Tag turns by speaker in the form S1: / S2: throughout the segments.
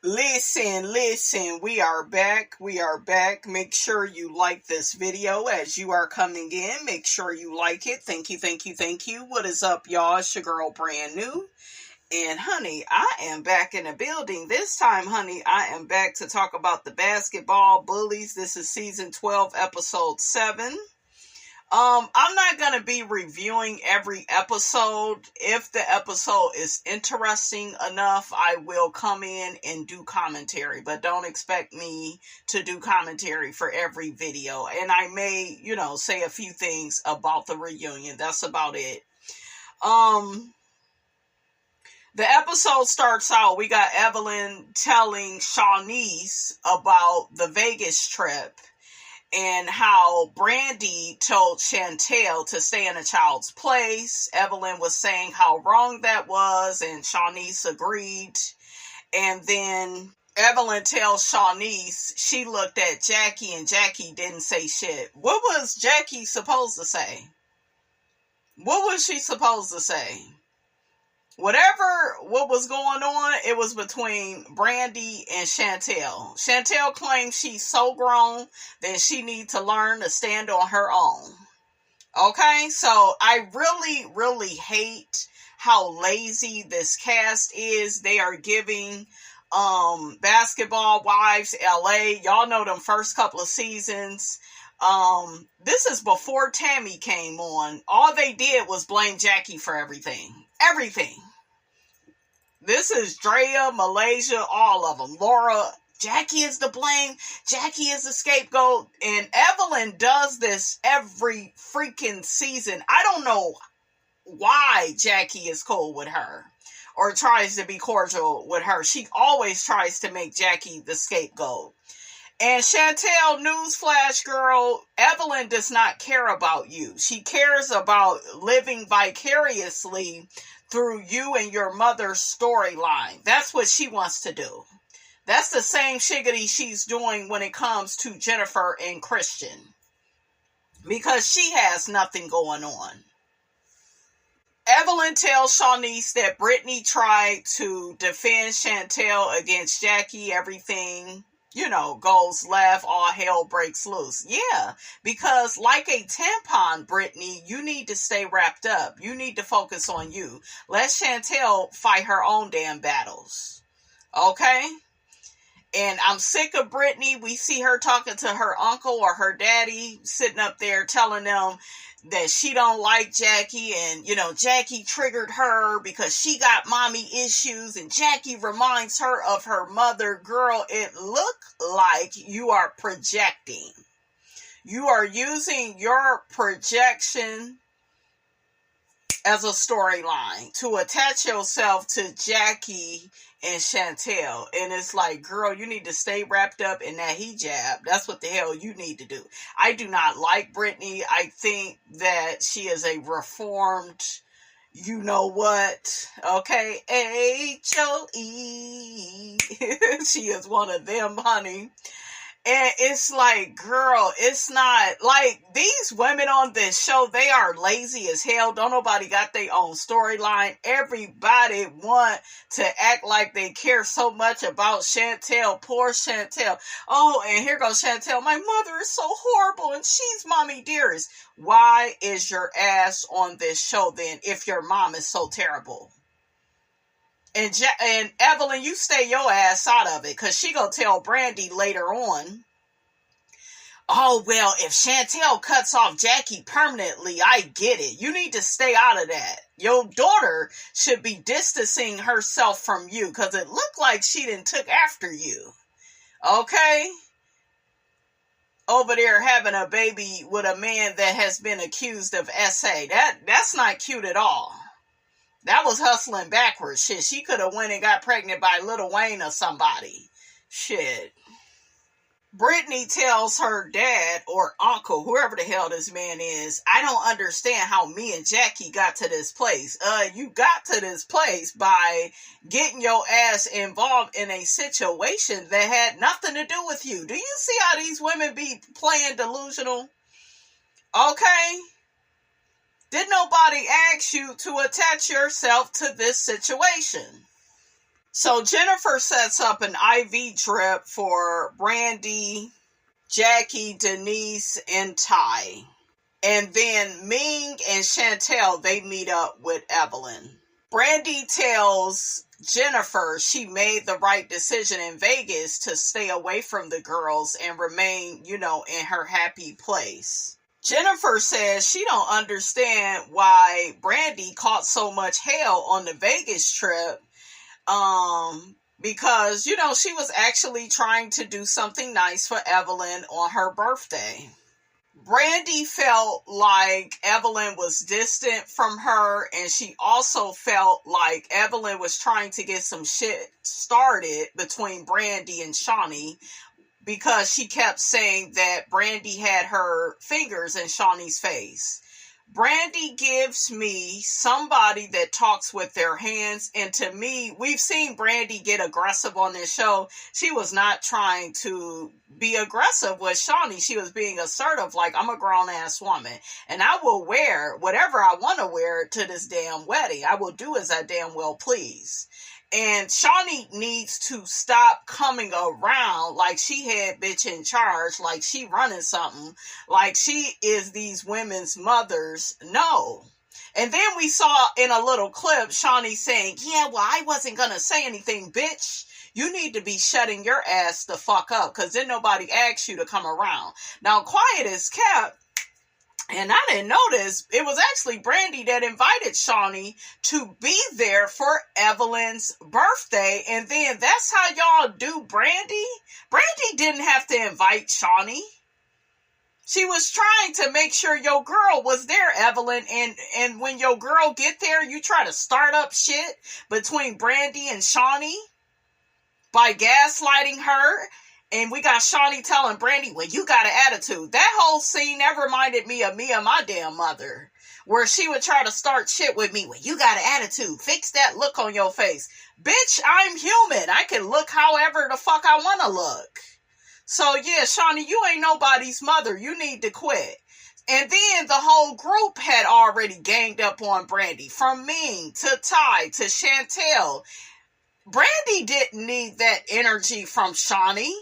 S1: Listen, we are back. Make sure you like this video as you are coming in. Make sure you like it. Thank you. What is up, y'all? It's your girl, Brand New. And honey, I am back in the building. This time, honey, I am back to talk about the Basketball Bullies. This is season 12, episode 7. I'm not going to be reviewing every episode. If the episode is interesting enough, I will come in and do commentary, but don't expect me to do commentary for every video. And I may, say a few things about the reunion. That's about it. The episode starts out, we got Evelyn telling Shawnice about the Vegas trip and how BRANDI told Chantel to stay in a child's place. Evelyn was saying how wrong that was, and Shawnice agreed. And then Evelyn tells Shawnice she looked at Jackie, and Jackie didn't say shit. What was Jackie supposed to say? What was she supposed to say? What was going on, it was between BRANDI and Chantel. Chantel claims she's so grown that she needs to learn to stand on her own. Okay, so I really hate how lazy this cast is. They are giving Basketball Wives LA. Y'all know them first couple of seasons. This is before Tammy came on. All they did was blame Jackie for everything. Everything. This is Drea, Malaysia, all of them. Laura, Jackie is the blame. Jackie is the scapegoat. And Evelyn does this every freaking season. I don't know why Jackie is cool with her or tries to be cordial with her. She always tries to make Jackie the scapegoat. And Chantel, newsflash girl, Evelyn does not care about you. She cares about living vicariously through you and your mother's storyline. That's what she wants to do. That's the same shiggity she's doing when it comes to Jennifer and Christian. Because she has nothing going on. Evelyn tells Shawnice that Brittany tried to defend Chantel against Jackie. Everything, goes left, all hell breaks loose. Yeah, because like a tampon, Brittany, you need to stay wrapped up. You need to focus on you. Let Chantel fight her own damn battles. Okay? And I'm sick of Brittany. We see her talking to her uncle or her daddy, sitting up there telling them that she don't like Jackie, and Jackie triggered her because she got mommy issues, and Jackie reminds her of her mother. Girl, it looked like you are projecting. You are using your projection as a storyline to attach yourself to Jackie and Chantel. And it's like, girl, you need to stay wrapped up in that hijab. That's what the hell you need to do. I do not like Brittany. I think that she is a reformed, you know what, okay, H-O-E. She is one of them, honey. And it's like, girl, it's not like these women on this show, they are lazy as hell. Don't nobody got their own storyline. Everybody want to act like they care so much about Chantel. Poor Chantel. Oh, and here goes Chantel. My mother is so horrible and she's mommy dearest. Why is your ass on this show then if your mom is so terrible? And Evelyn, you stay your ass out of it, because she gonna tell BRANDI later on, oh, well, if Chantel cuts off Jackie permanently, I get it. You need to stay out of that. Your daughter should be distancing herself from you, because it looked like she didn't took after you. Okay? Over there having a baby with a man that has been accused of SA. That's not cute at all. That was hustling backwards. Shit, she could have went and got pregnant by Lil Wayne or somebody. Shit. Brittany tells her dad or uncle, whoever the hell this man is, I don't understand how me and Jackie got to this place. You got to this place by getting your ass involved in a situation that had nothing to do with you. Do you see how these women be playing delusional? Okay? Did nobody ask you to attach yourself to this situation? So Jennifer sets up an IV drip for BRANDI, Jackie, Denise, and Ty. And then Ming and Chantel, they meet up with Evelyn. BRANDI tells Jennifer she made the right decision in Vegas to stay away from the girls and remain, in her happy place. Jennifer says she don't understand why BRANDI caught so much hell on the Vegas trip. Because, she was actually trying to do something nice for Evelyn on her birthday. BRANDI felt like Evelyn was distant from her, and she also felt like Evelyn was trying to get some shit started between BRANDI and Shawnee, because she kept saying that BRANDI had her fingers in Shawnee's face. BRANDI gives me somebody that talks with their hands, and to me, we've seen BRANDI get aggressive on this show. She was not trying to be aggressive with Shawnee. She was being assertive, like, I'm a grown-ass woman, and I will wear whatever I want to wear to this damn wedding. I will do as I damn well please. And Shawnee needs to stop coming around like she had bitch in charge, like she running something, like she is these women's mothers. No. And then we saw in a little clip, Shawnee saying, yeah, well, I wasn't going to say anything, bitch. You need to be shutting your ass the fuck up, because then nobody asked you to come around. Now, quiet is kept. And I didn't notice, it was actually BRANDI that invited Shawnee to be there for Evelyn's birthday. And then that's how y'all do BRANDI? BRANDI didn't have to invite Shawnee. She was trying to make sure your girl was there, Evelyn. And when your girl get there, you try to start up shit between BRANDI and Shawnee by gaslighting her. And we got Shawnee telling BRANDI, well, you got an attitude. That whole scene, that reminded me of my damn mother, where she would try to start shit with me. Well, you got an attitude. Fix that look on your face. Bitch, I'm human. I can look however the fuck I want to look. So, yeah, Shawnee, you ain't nobody's mother. You need to quit. And then the whole group had already ganged up on BRANDI. From Ming to Ty to Chantel. BRANDI didn't need that energy from Shawnee.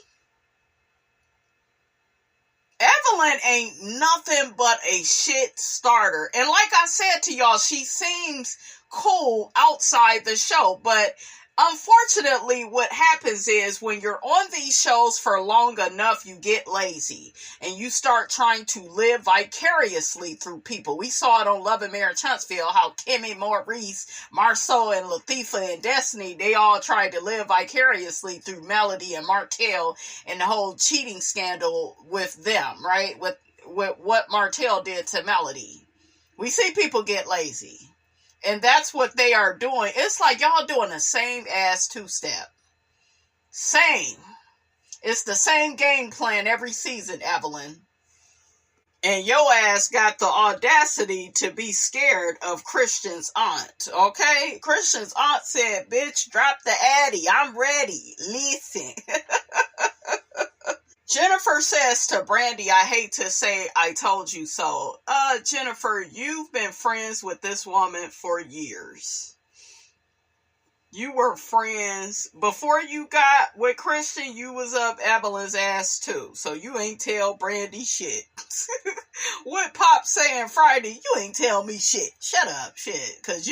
S1: Evelyn ain't nothing but a shit starter. And like I said to y'all, she seems cool outside the show. But unfortunately, what happens is when you're on these shows for long enough, you get lazy. And you start trying to live vicariously through people. We saw it on Love and Marriage Huntsville, how Kimmy, Maurice, Marceau, and Latifah and Destiny, they all tried to live vicariously through Melody and Martell and the whole cheating scandal with them, right? With what Martell did to Melody. We see people get lazy. And that's what they are doing. It's like y'all doing the same ass two-step. Same. It's the same game plan every season, Evelyn. And your ass got the audacity to be scared of Christian's aunt, okay? Christian's aunt said, bitch, drop the addy. I'm ready. Listen. Jennifer says to BRANDI, I hate to say I told you so. Jennifer, you've been friends with this woman for years. You were friends. Before you got with Christian, you was up Evelyn's ass too. So you ain't tell BRANDI shit. What Pop saying Friday, you ain't tell me shit. Shut up, shit. Cause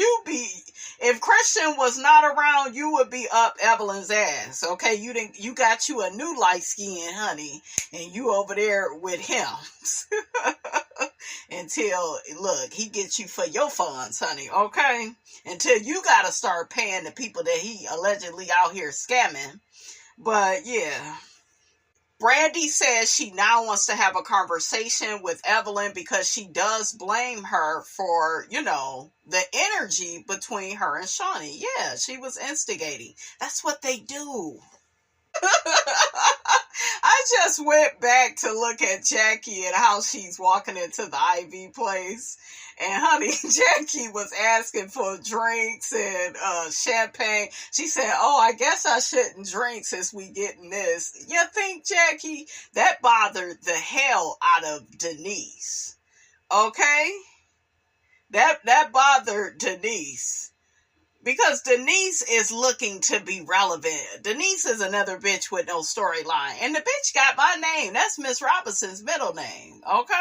S1: if Christian was not around, you would be up Evelyn's ass. Okay, you got you a new light skin, honey. And you over there with him. Until, look, he gets you for your funds, honey, okay? Until you gotta start paying the people that he allegedly out here scamming. But, yeah. BRANDI says she now wants to have a conversation with Evelyn because she does blame her for, the energy between her and Shawnee. Yeah, she was instigating. That's what they do. I just went back to look at Jackie and how she's walking into the Ivy place. And honey, Jackie was asking for drinks and champagne. She said, oh, I guess I shouldn't drink since we getting this. You think, Jackie? That bothered the hell out of Denise. Okay? That bothered Denise. because Denise is looking to be relevant. Denise is another bitch with no storyline. And the bitch got my name. That's Miss Robinson's middle name. Okay?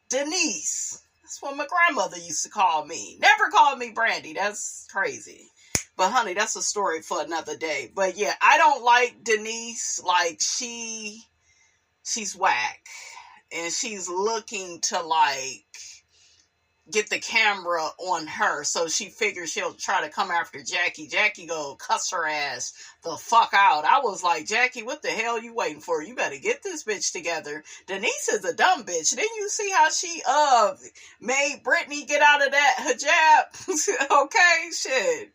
S1: Denise. That's what my grandmother used to call me. Never called me Brandy. That's crazy. But honey, that's a story for another day. But yeah, I don't like Denise. Like, she's whack. And she's looking to, like, get the camera on her, so she figures she'll try to come after Jackie. Jackie go cuss her ass the fuck out. I was like, Jackie, what the hell you waiting for? You better get this bitch together. Denise is a dumb bitch. Didn't you see how she made Brittany get out of that hijab? Okay, shit.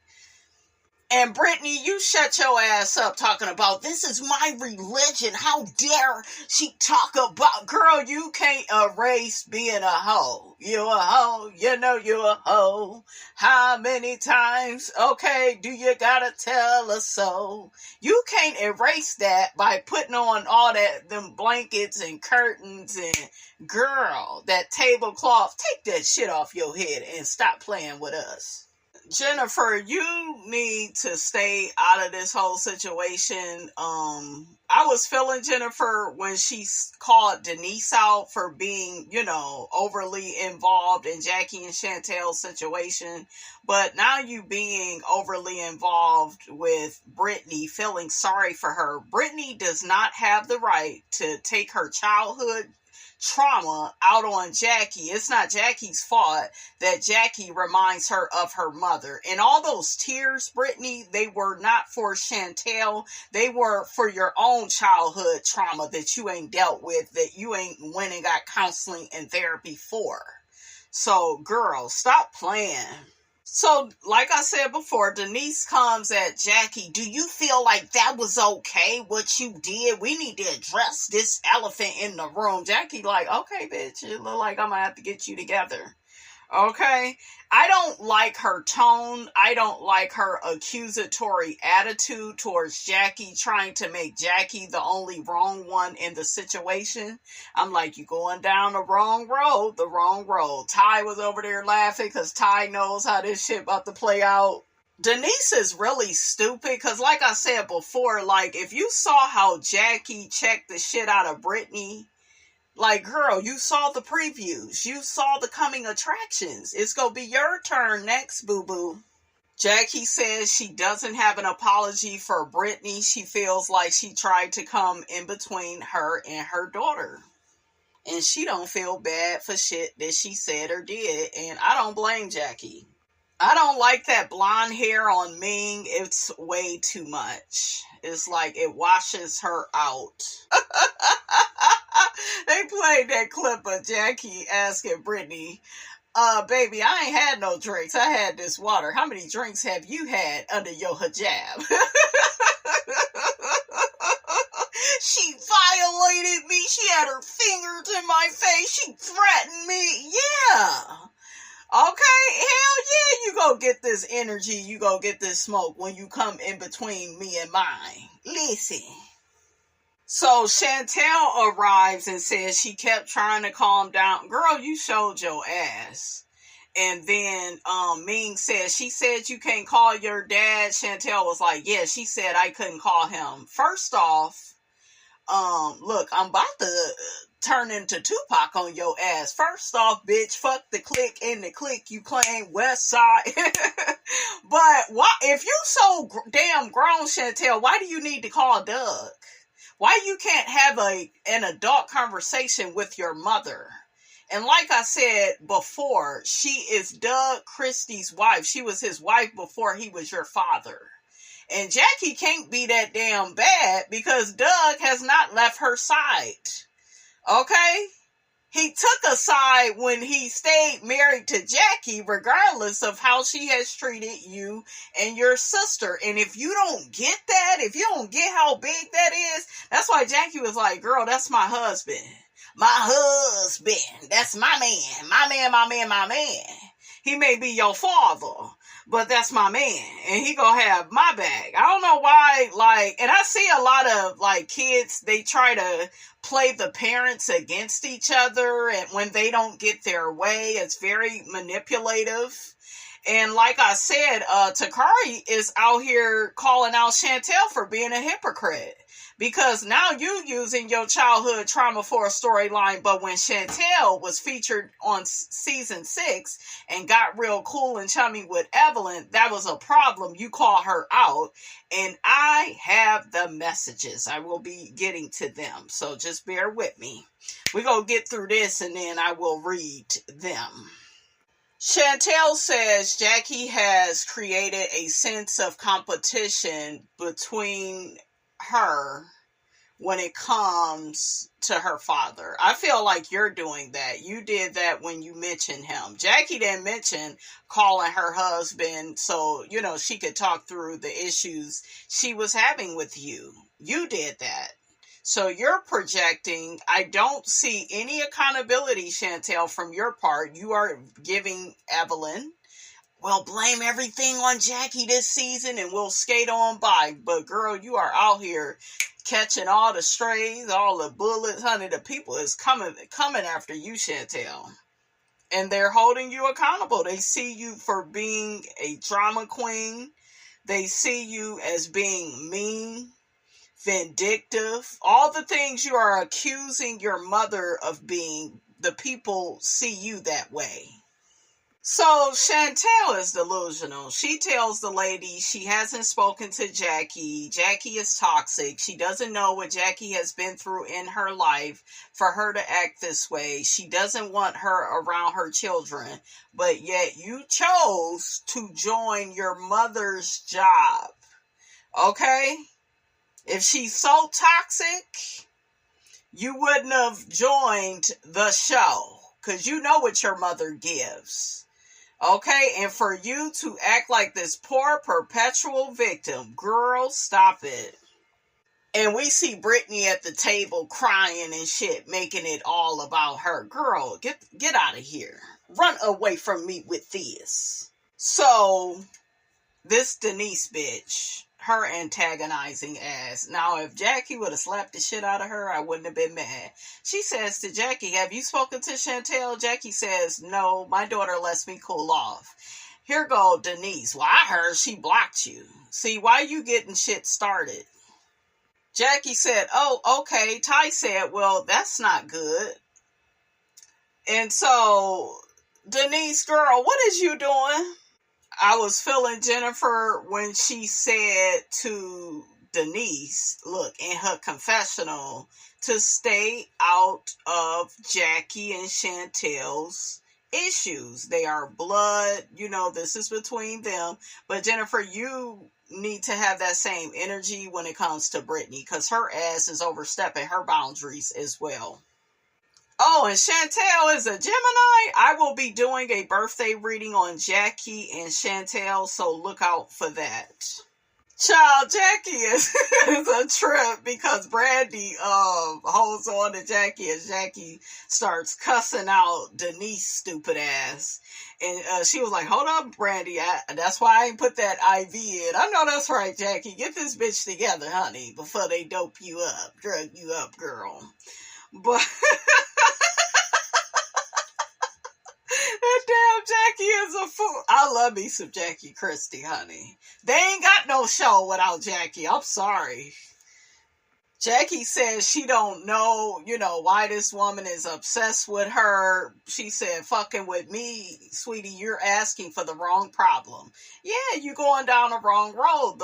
S1: And Brittany, you shut your ass up talking about, this is my religion. How dare she talk about, girl, you can't erase being a hoe. You a hoe, you know you a hoe. How many times, okay, do you gotta tell us so? You can't erase that by putting on all them blankets and curtains and, girl, that tablecloth. Take that shit off your head and stop playing with us. Jennifer, you need to stay out of this whole situation. I was feeling Jennifer when she called Denise out for being, overly involved in Jackie and Chantel's situation. But now you being overly involved with Brittany, feeling sorry for her. Brittany does not have the right to take her childhood trauma out on Jackie. It's not Jackie's fault that Jackie reminds her of her mother. And all those tears, Brittany, they were not for Chantel. They were for your own childhood trauma that you ain't dealt with, that you ain't went and got counseling and therapy for. So, girl, stop playing. So, like I said before, Denise comes at Jackie. Do you feel like that was okay, what you did? We need to address this elephant in the room. Jackie like, okay, bitch, it look like I'm going to have to get you together. Okay? I don't like her tone. I don't like her accusatory attitude towards Jackie, trying to make Jackie the only wrong one in the situation. I'm like, you going down the wrong road. Ty was over there laughing because Ty knows how this shit about to play out. Denise is really stupid because, like I said before, like, if you saw how Jackie checked the shit out of Brittany, like, girl, you saw the previews. You saw the coming attractions. It's going to be your turn next, boo-boo. Jackie says she doesn't have an apology for Brittany. She feels like she tried to come in between her and her daughter. And she don't feel bad for shit that she said or did. And I don't blame Jackie. I don't like that blonde hair on Ming. It's way too much. It's like it washes her out. They played that clip of Jackie asking Brittany, baby, I ain't had no drinks. I had this water. How many drinks have you had under your hijab? She violated me. She had her fingers in my face. She threatened me. Yeah. Okay, hell yeah, you go get this energy, you go get this smoke when you come in between me and mine. Listen. So Chantel arrives and says she kept trying to calm down. Girl, you showed your ass. And then Ming says, she said you can't call your dad. Chantel was like, yeah, she said I couldn't call him. First off, look, I'm about to turn into Tupac on your ass. First off, bitch, fuck the clique and the clique you claim West Side. But why, if you so damn grown, Chantel, why do you need to call Doug? Why you can't have an adult conversation with your mother? And like I said before, she is Doug Christie's wife. She was his wife before he was your father. And Jackie can't be that damn bad because Doug has not left her side. Okay? He took a side when he stayed married to Jackie, regardless of how she has treated you and your sister. And if you don't get that, if you don't get how big that is, that's why Jackie was like, girl, that's my husband. My husband. That's my man. My man, my man, my man. He may be your father, but that's my man. And he gonna have my bag. I don't know why, and I see a lot of, kids, they try to play the parents against each other. And when they don't get their way, it's very manipulative. And like I said, Takari is out here calling out Chantel for being a hypocrite. Because now you using your childhood trauma for a storyline, but when Chantel was featured on season 6 and got real cool and chummy with Evelyn, that was a problem. You call her out, and I have the messages. I will be getting to them, so just bear with me. We're going to get through this, and then I will read them. Chantel says Jackie has created a sense of competition between her when it comes to her father. I feel like you're doing that. You did that when you mentioned him. Jackie didn't mention calling her husband so, she could talk through the issues she was having with you. You did that. So you're projecting. I don't see any accountability, Chantel, from your part. You are giving Evelyn, well, blame everything on Jackie this season and we'll skate on by. But girl, you are out here catching all the strays, all the bullets. Honey, the people is coming after you, Chantel. And they're holding you accountable. They see you for being a drama queen. They see you as being mean, vindictive. All the things you are accusing your mother of being, the people see you that way. So Chantel is delusional. She tells the lady she hasn't spoken to Jackie. Jackie is toxic. She doesn't know what Jackie has been through in her life for her to act this way. She doesn't want her around her children. But yet you chose to join your mother's job. Okay? If she's so toxic, you wouldn't have joined the show. Because you know what your mother gives. Okay, and for you to act like this poor perpetual victim, girl, stop it. And we see Brittany at the table crying and shit, making it all about her. Girl, get out of here. Run away from me with this. So, this Denise bitch, her antagonizing ass. Now, if Jackie would have slapped the shit out of her, I wouldn't have been mad. She says to Jackie, have you spoken to Chantel? Jackie says, no, my daughter lets me cool off. Here go Denise. Well, I heard she blocked you. See, why you getting shit started? Jackie said, oh, okay. Ty said, well, that's not good. And so, Denise, girl, what is you doing? I was feeling Jennifer when she said to Denise, look, in her confessional, to stay out of Jackie and Chantel's issues. They are blood, this is between them. But Jennifer, you need to have that same energy when it comes to Brittany, because her ass is overstepping her boundaries as well. Oh, and Chantel is a Gemini. I will be doing a birthday reading on Jackie and Chantel, so look out for that. Child, Jackie is a trip because BRANDI holds on to Jackie as Jackie starts cussing out Denise stupid ass. And she was like, hold up, BRANDI. That's why I ain't put that IV in. I know that's right, Jackie. Get this bitch together, honey, before they dope you up, drug you up, girl. But that damn Jackie is a fool. I love me some Jackie Christie, honey. They ain't got no show without Jackie. I'm sorry. Jackie says she don't know, why this woman is obsessed with her. She said, fucking with me, sweetie, you're asking for the wrong problem. Yeah, you going down the wrong road.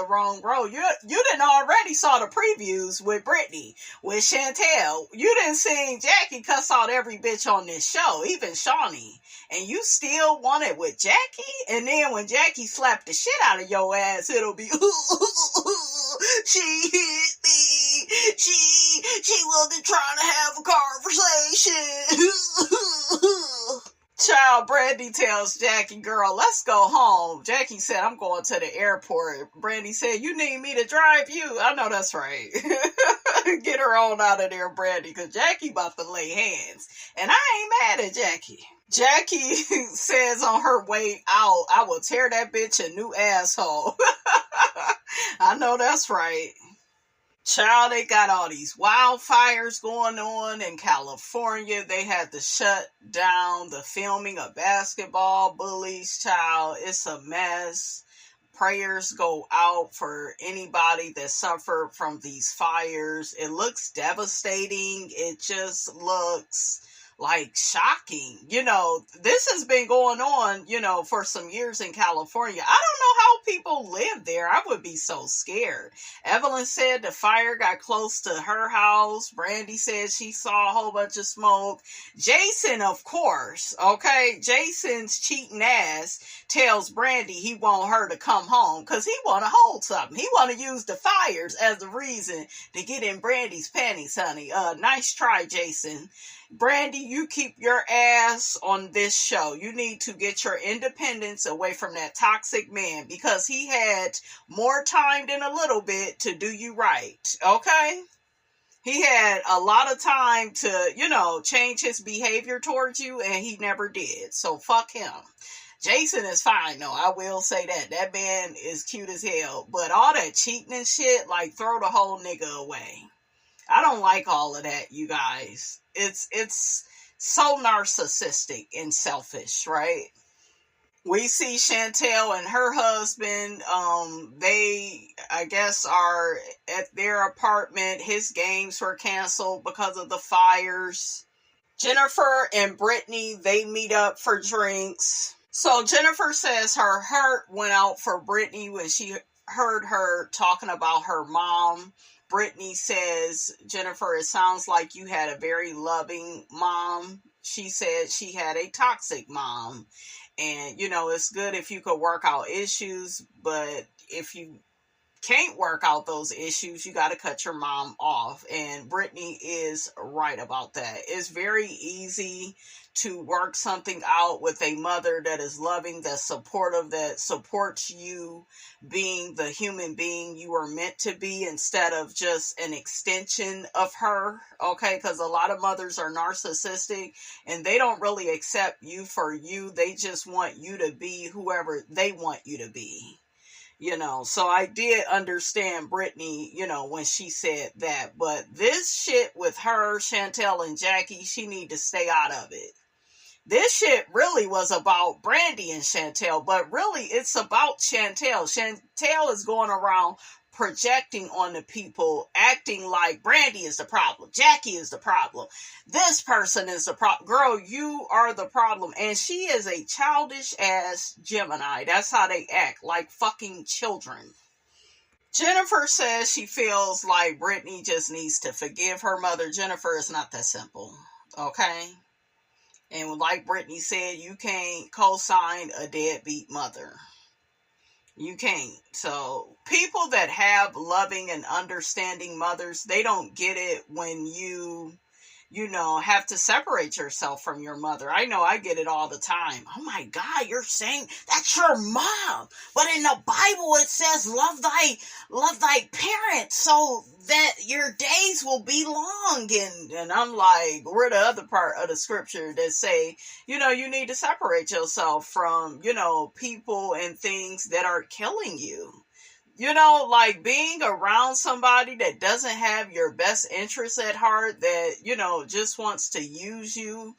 S1: You done already saw the previews with Brittany, with Chantel. You done seen Jackie cuss out every bitch on this show, even Shawnee. And you still want it with Jackie? And then when Jackie slapped the shit out of your ass, it'll be, she hit me. She wasn't trying to have a conversation. Child, BRANDI tells Jackie, girl, let's go home. Jackie said, I'm going to the airport. BRANDI said, you need me to drive you? I know that's right. Get her on out of there, BRANDI, because Jackie about to lay hands. And I ain't mad at Jackie. Jackie says on her way out, I will tear that bitch a new asshole. I know that's right. Child, they got all these wildfires going on in California. They had to shut down the filming of Basketball Bullies. Child, it's a mess. Prayers go out for anybody that suffered from these fires. It looks devastating. It just looks like shocking. This has been going on, for some years in California. I don't know how people live there. I would be so scared. Evelyn said the fire got close to her house. BRANDI said she saw a whole bunch of smoke. Jason, of course, okay? Jason's cheating ass tells BRANDI he want her to come home because he want to hold something. He want to use the fires as the reason to get in BRANDI's panties, honey. Nice try, Jason. BRANDI, you keep your ass on this show. You need to get your independence away from that toxic man because he had more time than a little bit to do you right, okay? He had a lot of time to, change his behavior towards you, and he never did. So fuck him. Jason is fine, though. I will say that. That man is cute as hell. But all that cheating and shit, like, throw the whole nigga away. I don't like all of that, you guys. It's so narcissistic and selfish, right? We see Chantel and her husband, they, I guess, are at their apartment. His games were canceled because of the fires. Jennifer and Brittany, they meet up for drinks. So Jennifer says her heart went out for Brittany when she heard her talking about her mom. Brittany says, Jennifer, it sounds like you had a very loving mom. She said she had a toxic mom. And, it's good if you could work out issues, but if you can't work out those issues, you got to cut your mom off. And Brittany is right about that. It's very easy to work something out with a mother that is loving, that's supportive, that supports you being the human being you are meant to be instead of just an extension of her, okay? Because a lot of mothers are narcissistic and they don't really accept you for you. They just want you to be whoever they want you to be. So I did understand Brittany, when she said that. But this shit with her, Chantel, and Jackie, she need to stay out of it. This shit really was about BRANDI and Chantel, but really it's about Chantel. Chantel is going around projecting on the people, acting like BRANDI is the problem. Jackie is the problem. This person is the problem. Girl, you are the problem. And she is a childish ass Gemini. That's how they act, like fucking children. Jennifer says she feels like Brittany just needs to forgive her mother. Jennifer, is not that simple, okay? And like Brittany said, you can't co-sign a deadbeat mother. You can't. So people that have loving and understanding mothers, they don't get it when you have to separate yourself from your mother. I know I get it all the time. Oh my God, you're saying that's your mom. But in the Bible it says love thy parents so that your days will be long. And I'm like, we're the other part of the scripture that say, you need to separate yourself from, people and things that are killing you. Like being around somebody that doesn't have your best interests at heart, that, just wants to use you,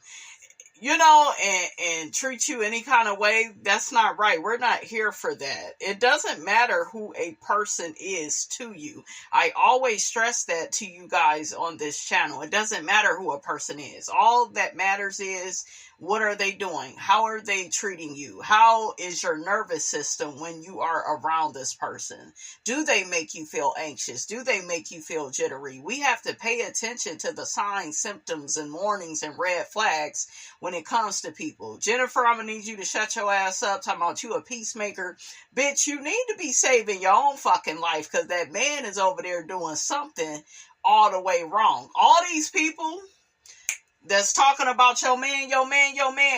S1: and treat you any kind of way, that's not right. We're not here for that. It doesn't matter who a person is to you. I always stress that to you guys on this channel. It doesn't matter who a person is. All that matters is, what are they doing? How are they treating you? How is your nervous system when you are around this person? Do they make you feel anxious? Do they make you feel jittery? We have to pay attention to the signs, symptoms, and warnings and red flags when it comes to people. Jennifer, I'm going to need you to shut your ass up talking about you a peacemaker. Bitch, you need to be saving your own fucking life because that man is over there doing something all the way wrong. All these people that's talking about your man,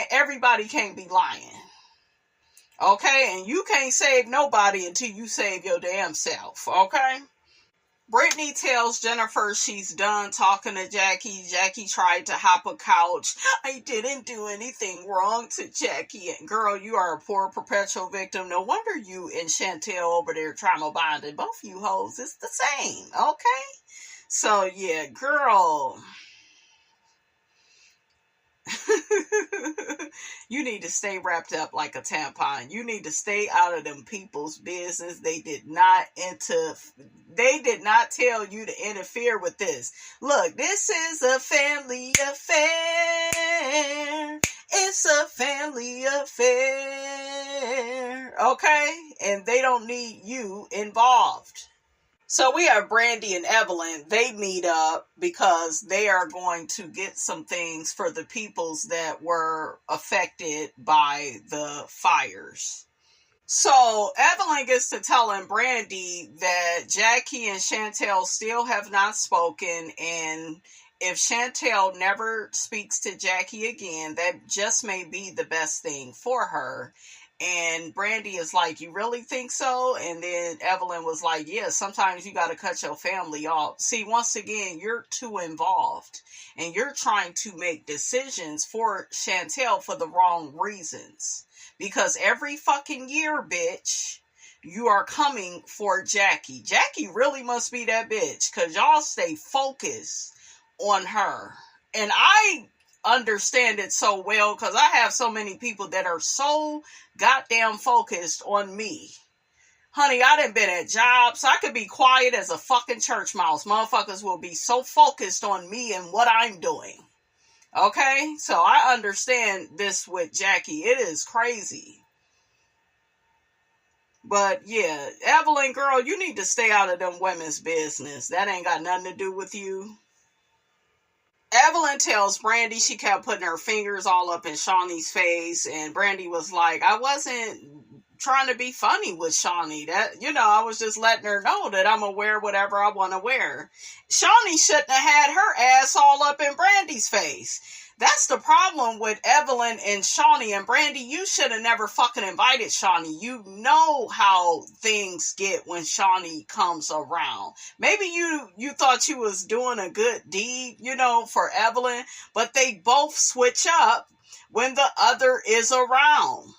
S1: everybody can't be lying. Okay? And you can't save nobody until you save your damn self. Okay? Brittany tells Jennifer she's done talking to Jackie. Jackie tried to hop a couch. I didn't do anything wrong to Jackie. And girl, you are a poor perpetual victim. No wonder you and Chantel over there trauma bonded. Both you hoes, it's the same, okay? So yeah, girl. You need to stay wrapped up like a tampon. You need to stay out of them people's business. They did not tell you to interfere with this. Look, this is a family affair. It's a family affair. Okay? And they don't need you involved. So we have BRANDI and Evelyn. They meet up because they are going to get some things for the peoples that were affected by the fires. So Evelyn gets to telling BRANDI that Jackie and Chantel still have not spoken, and if Chantel never speaks to Jackie again, that just may be the best thing for her. And BRANDI is like, you really think so? And then Evelyn was like, yeah, sometimes you got to cut your family off. See, once again, you're too involved. And you're trying to make decisions for Chantel for the wrong reasons. Because every fucking year, bitch, you are coming for Jackie. Jackie really must be that bitch. Because y'all stay focused on her. And I understand it so well because I have so many people that are so goddamn focused on me. Honey, I done been at jobs. I could be quiet as a fucking church mouse. Motherfuckers will be so focused on me and what I'm doing. Okay? So I understand this with Jackie. It is crazy. But yeah, Evelyn, girl, you need to stay out of them women's business. That ain't got nothing to do with you. Evelyn tells BRANDI she kept putting her fingers all up in Shawnee's face, and BRANDI was like, I wasn't trying to be funny with Shawnee. That, I was just letting her know that I'm gonna wear whatever I want to wear. Shawnee shouldn't have had her ass all up in BRANDI's face. That's the problem with Evelyn and Shawnee and BRANDI. You should have never fucking invited Shawnee. You know how things get when Shawnee comes around. Maybe you thought you was doing a good deed, for Evelyn, but they both switch up when the other is around.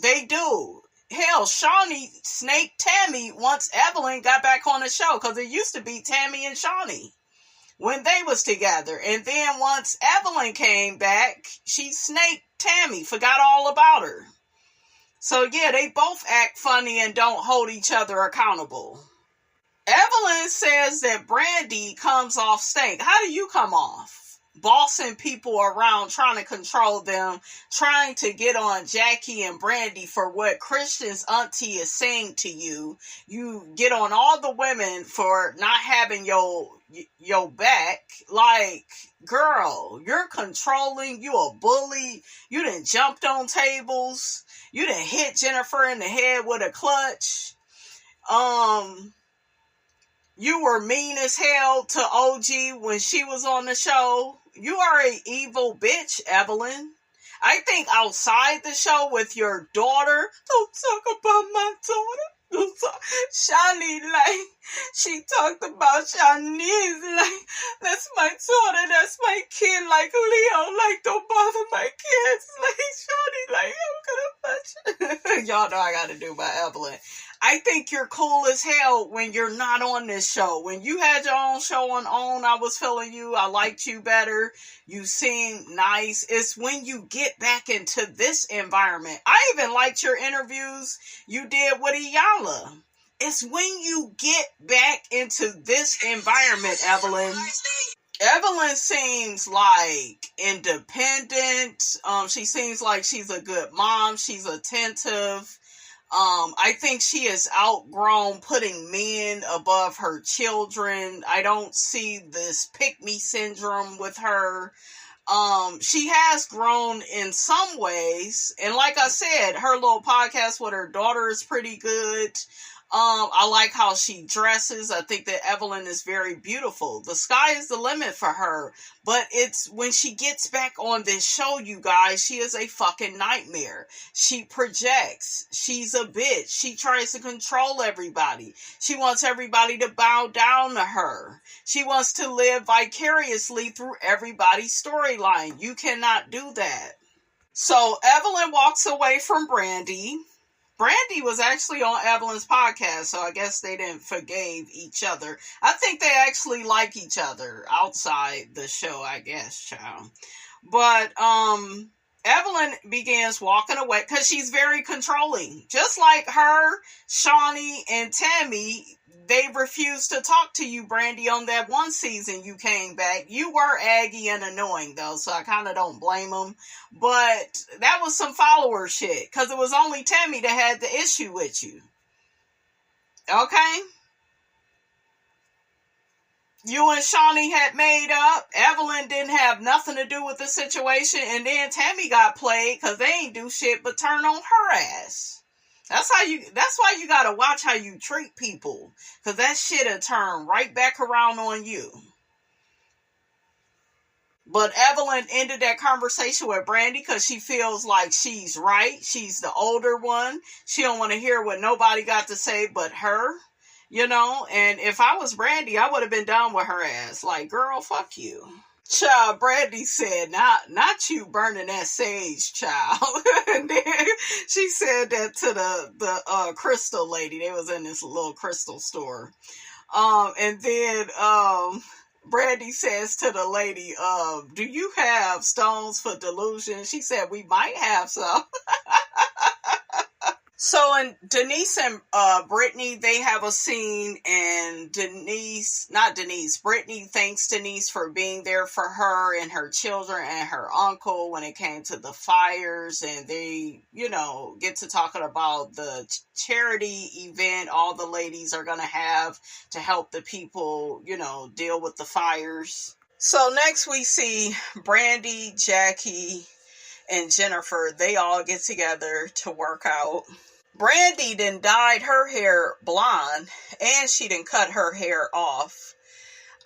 S1: They do. Hell, Shawnee snaked Tammy once Evelyn got back on the show, because it used to be Tammy and Shawnee when they was together. And then once Evelyn came back, she snaked Tammy, forgot all about her. So yeah, they both act funny and don't hold each other accountable. Evelyn says that BRANDI comes off stank. How do you come off? Bossing people around, trying to control them, trying to get on Jackie and BRANDI for what Christian's auntie is saying to you. You get on all the women for not having your back. Like, girl, you're controlling. You a bully. You done jumped on tables. You done hit Jennifer in the head with a clutch. You were mean as hell to OG when she was on the show. You are an evil bitch, Evelyn. I think outside the show with your daughter, don't talk about my daughter. Shawnee, she talked about Shawnee's, that's my daughter, that's my kid, Leo, don't bother my kids, Shawnee, I'm gonna punch you. Y'all know I gotta do my Evelyn. I think you're cool as hell when you're not on this show. When you had your own show on OWN, I was feeling you. I liked you better. You seem nice. It's when you get back into this environment. I even liked your interviews you did with Iyanla. It's when you get back into this environment, Evelyn. Evelyn seems like independent. She seems like she's a good mom. She's attentive. I think she has outgrown putting men above her children. I don't see this pick-me syndrome with her. She has grown in some ways. And like I said, her little podcast with her daughter is pretty good. I like how she dresses. I think that Evelyn is very beautiful. The sky is the limit for her. But it's when she gets back on this show, you guys, she is a fucking nightmare. She projects. She's a bitch. She tries to control everybody. She wants everybody to bow down to her. She wants to live vicariously through everybody's storyline. You cannot do that. So Evelyn walks away from BRANDI. BRANDI was actually on Evelyn's podcast, so I guess they didn't forgive each other. I think they actually like each other outside the show, I guess, child. But Evelyn begins walking away because she's very controlling. Just like her, Shawnee, and Tammy, they refused to talk to you, BRANDI, on that one season you came back. You were aggy and annoying, though, so I kind of don't blame them. But that was some follower shit, because it was only Tammy that had the issue with you. Okay? You and Shawnee had made up. Evelyn didn't have nothing to do with the situation, and then Tammy got played because they ain't do shit but turn on her ass. That's why you gotta watch how you treat people, because that shit'll turn right back around on you. But Evelyn ended that conversation with BRANDI because she feels like she's right. She's the older one. She don't want to hear what nobody got to say but her, you know. And if I was BRANDI, I would have been done with her ass. Like, girl, fuck you. Child, BRANDI said, not you burning that sage, child. And then she said that to the crystal lady. They was in this little crystal store. And then BRANDI says to the lady, do you have stones for delusion? She said, we might have some. So, in Denise and Brittany, they have a scene, and Brittany thanks Denise for being there for her and her children and her uncle when it came to the fires, and they, get to talking about the charity event all the ladies are going to have to help the people, deal with the fires. So, next we see BRANDI, Jackie, and Jennifer. They all get together to work out. BRANDI done dyed her hair blonde, and she done cut her hair off.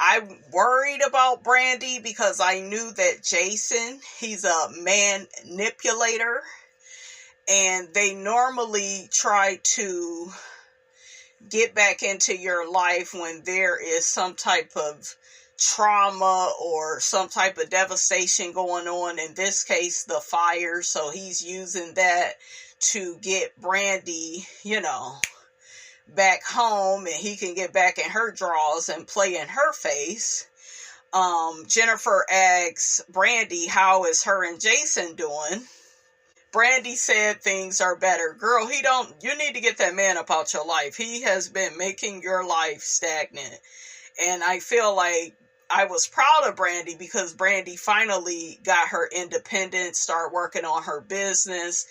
S1: I'm worried about BRANDI because I knew that Jason, he's a manipulator, and they normally try to get back into your life when there is some type of trauma or some type of devastation going on. In this case, the fire. So he's using that to get BRANDI, back home, and he can get back in her drawers and play in her face. Jennifer asks BRANDI, how is her and Jason doing? BRANDI said things are better. Girl, you need to get that man up out your life. He has been making your life stagnant. And I feel like I was proud of BRANDI because BRANDI finally got her independence, started working on her business,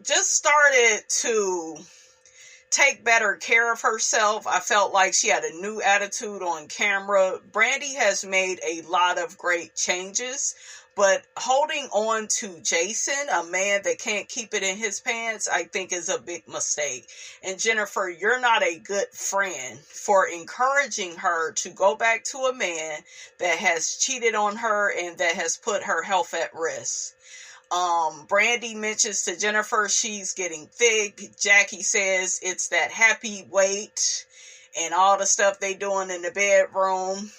S1: just started to take better care of herself. I felt like she had a new attitude on camera. BRANDI has made a lot of great changes, but holding on to Jason, a man that can't keep it in his pants, I think is a big mistake. And Jennifer, you're not a good friend for encouraging her to go back to a man that has cheated on her and that has put her health at risk. BRANDI mentions to Jennifer she's getting thick. Jackie says it's that happy weight and all the stuff they doing in the bedroom.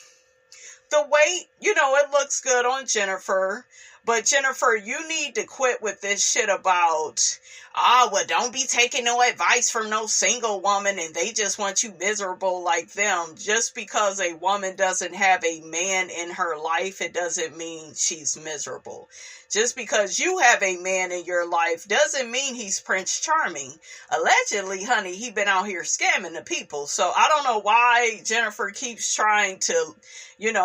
S1: The weight, it looks good on Jennifer. But Jennifer, you need to quit with this shit about, don't be taking no advice from no single woman and they just want you miserable like them. Just because a woman doesn't have a man in her life, it doesn't mean she's miserable. Just because you have a man in your life doesn't mean he's Prince Charming. Allegedly, honey, he been out here scamming the people. So I don't know why Jennifer keeps trying to,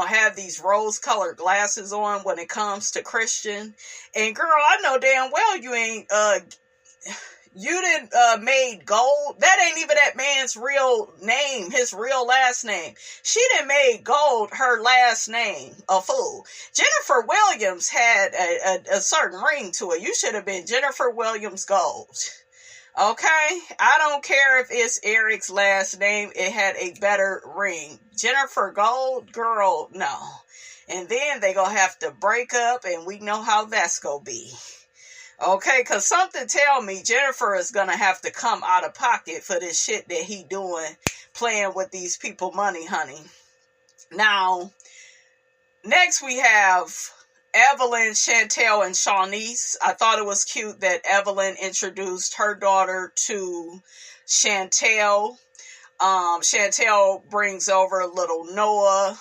S1: have these rose-colored glasses on when it comes to Christian. And girl, I know damn well you ain't, you didn't made Gold. That ain't even that man's real name, his real last name. She done made Gold her last name, a fool. Jennifer Williams had a certain ring to it. You should have been Jennifer Williams Gold. Okay, I don't care if it's Eric's last name. It had a better ring. Jennifer Gold, girl, no. And then they gonna have to break up, and we know how that's gonna be. Okay, because something tell me Jennifer is gonna have to come out of pocket for this shit that he doing, playing with these people money, honey. Now, next we have Evelyn, Chantel, and Shawnice. I thought it was cute that Evelyn introduced her daughter to Chantel. Chantel brings over little Noah.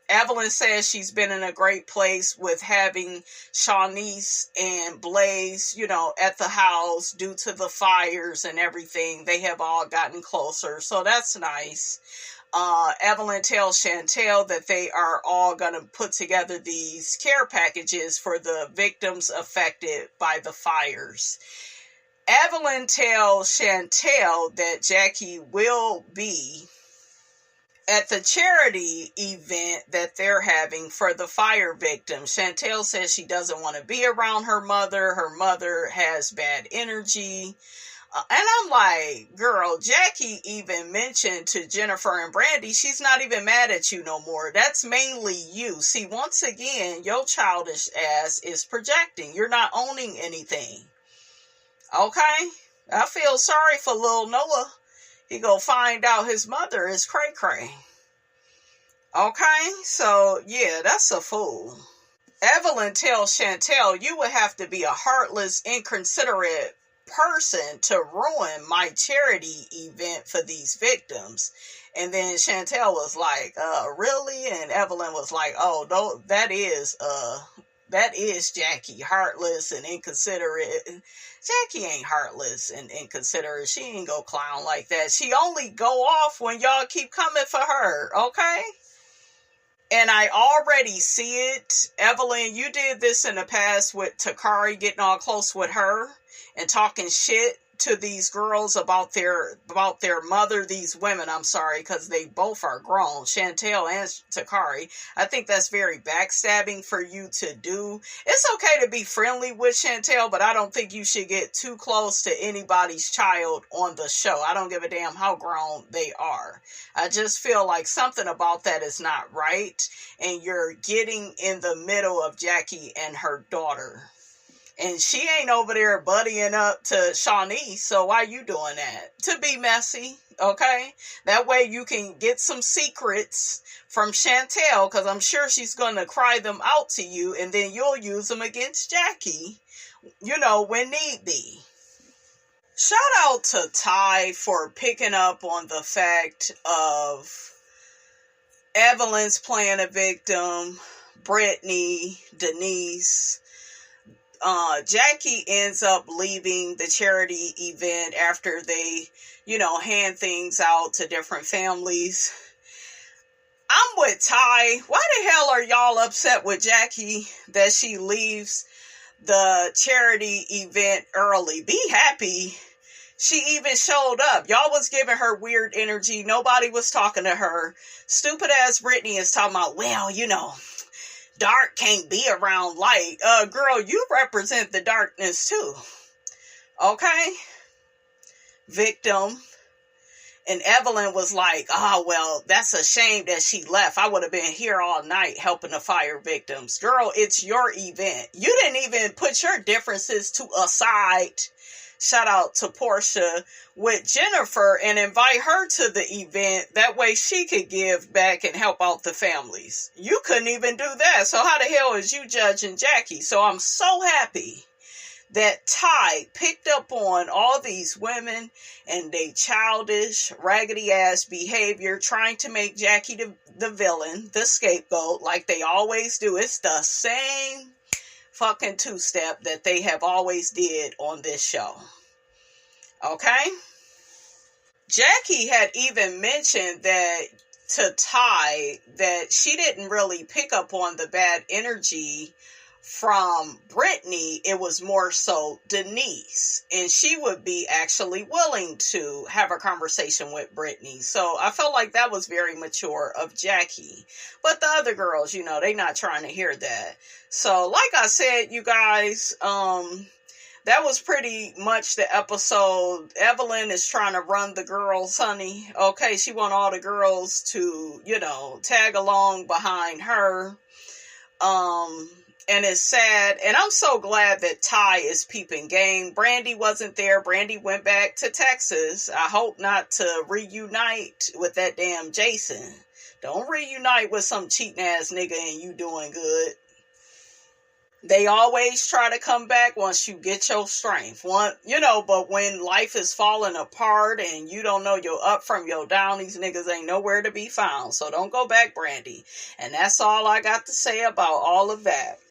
S1: Evelyn says she's been in a great place with having Shawnice and Blaze, at the house due to the fires and everything. They have all gotten closer, so that's nice. Evelyn tells Chantel that they are all going to put together these care packages for the victims affected by the fires. Evelyn tells Chantel that Jackie will be at the charity event that they're having for the fire victims. Chantel says she doesn't want to be around her mother. Her mother has bad energy. And I'm like, girl, Jackie even mentioned to Jennifer and BRANDI, she's not even mad at you no more. That's mainly you. See, once again, your childish ass is projecting. You're not owning anything. Okay? I feel sorry for little Noah. He gonna find out his mother is cray-cray. Okay? So, yeah, that's a fool. Evelyn tells Chantel, you would have to be a heartless, inconsiderate person to ruin my charity event for these victims. And then Chantel was like, really? And Evelyn was like, oh, no, that is Jackie, heartless and inconsiderate. Jackie ain't heartless and inconsiderate. She ain't go clown like that. She only go off when y'all keep coming for her, okay? And I already see it. Evelyn, you did this in the past with Takari, getting all close with her and talking shit to these girls about their mother, these women, I'm sorry, because they both are grown, Chantel and Takari. I think that's very backstabbing for you to do. It's okay to be friendly with Chantel, but I don't think you should get too close to anybody's child on the show. I don't give a damn how grown they are. I just feel like something about that is not right, and you're getting in the middle of Jackie and her daughter. And she ain't over there buddying up to Shawnice, so why you doing that? To be messy, okay? That way you can get some secrets from Chantel, because I'm sure she's going to cry them out to you, and then you'll use them against Jackie, when need be. Shout out to Ty for picking up on the fact of Evelyn's playing a victim, Brittany, Denise. Jackie ends up leaving the charity event after they, hand things out to different families. I'm with Ty. Why the hell are y'all upset with Jackie that she leaves the charity event early? Be happy she even showed up. Y'all was giving her weird energy. Nobody was talking to her. Stupid ass Brittany is talking about, dark can't be around light. Girl, you represent the darkness too. Okay? Victim. And Evelyn was like, that's a shame that she left. I would have been here all night helping the fire victims. Girl, it's your event. You didn't even put your differences to a side. Shout out to Portia with Jennifer and invite her to the event. That way she could give back and help out the families. You couldn't even do that. So how the hell is you judging Jackie? So I'm so happy that Ty picked up on all these women and they childish, raggedy ass behavior, trying to make Jackie the villain, the scapegoat, like they always do. It's the same fucking two-step that they have always did on this show. Okay? Jackie had even mentioned that to Ty that she didn't really pick up on the bad energy from Brittany. It was more so Denise, and she would be actually willing to have a conversation with Brittany. So I felt like that was very mature of Jackie, but the other girls, they not trying to hear that. So like I said, you guys, that was pretty much the episode. Evelyn is trying to run the girls, honey. Okay, she want all the girls to, tag along behind her. And it's sad. And I'm so glad that Ty is peeping game. BRANDI wasn't there. BRANDI went back to Texas. I hope not to reunite with that damn Jason. Don't reunite with some cheating ass nigga and you doing good. They always try to come back once you get your strength. But when life is falling apart and you don't know your up from your down, these niggas ain't nowhere to be found. So don't go back, BRANDI. And that's all I got to say about all of that.